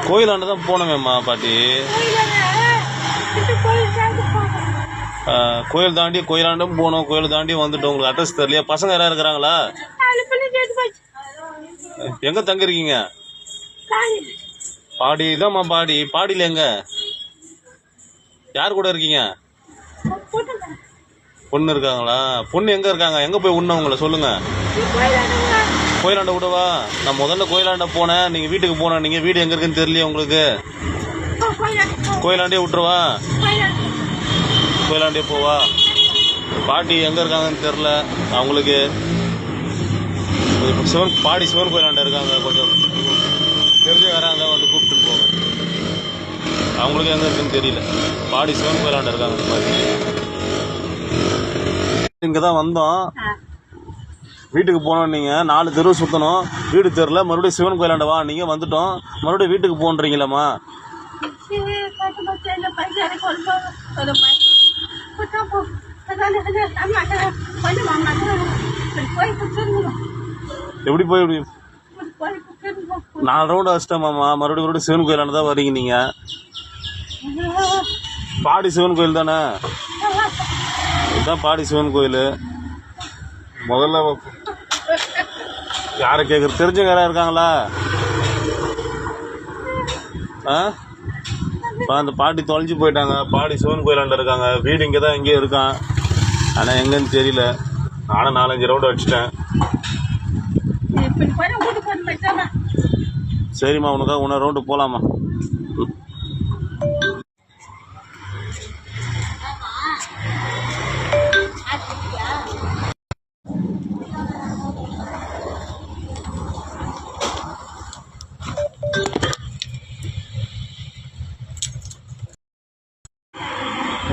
கோயிலாண்டு தான் போனோமேம்மா பாட்டி. கோயில் தாண்டி கோயிலாண்டும் போனோம், கோயில் தாண்டி வந்துட்டோம். உங்களுக்கு அட்ரஸ் தெரியலையா? பசங்க யாராவது இருக்கிறாங்களா? எங்க தங்க இருக்கீங்க? பாடி தான்மா. பாடியில் எங்க? யார் கூட இருக்கீங்க? பொண்ணு இருக்காங்களா? பொண்ணு எங்க இருக்காங்க? எங்க போய் உண்ண உங்களை சொல்லுங்க. கோயிலாண்ட விடவா? நான் முதல்ல கோயிலாண்ட போனேன், நீங்க வீட்டுக்கு போனேன். நீங்க வீடு எங்க இருக்குன்னு தெரியலையா உங்களுக்கு? கோயிலாண்டே விட்டுருவா? கோயிலாண்டே போவா? பாட்டி எங்க இருக்காங்கன்னு தெரியல அவங்களுக்கு. சிவன் கோயிலாண்ட இருக்காங்க. கொஞ்சம் தெரிஞ்ச வராங்க, வந்து கூப்பிட்டு போங்க. அவங்களுக்கு எங்க இருக்குன்னு தெரியல. பாடி சிவன் கோயிலாண்ட இருக்காங்க. இந்த மாதிரி இங்கதான் வந்தோம். வீட்டுக்கு போனோம். நீங்க 4 தெருவு சுத்தணும், வீடு தெரியல. மறுபடியும் சிவன் கோயிலாண்ட வா நீங்க வந்துட்டோம். மறுபடியும் வீட்டுக்கு போன்றீங்களம்மா. எப்படி போய் 4 ரவுண்டு அடிச்சிட்டோமாம்மா. மறுபடியும் சிவன் கோயிலாண்ட தான் வரீங்க நீங்க. பாடி சிவன் கோயில் தானே? இதுதான் பாடி சிவன் கோயில். முதல்ல யாரை கேட்குற? தெரிஞ்சவங்க யாராவது இருக்காங்களா? அந்த பாட்டி தொலைஞ்சு போயிட்டாங்க. பாடி சிவன் கோயிலாண்ட இருக்காங்க. வீடு இங்கே தான் எங்கேயும் இருக்கான், ஆனால் எங்கன்னு தெரியல. நானும் 4-5 ரவுண்டு அடிச்சிட்டேன். சரிம்மா, உனக்காக இன்னொரு ரவுண்டு போகலாமா?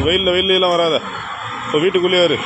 வெயிலெலாம் வராத, இப்போ வீட்டுக்குள்ளேயே வரு.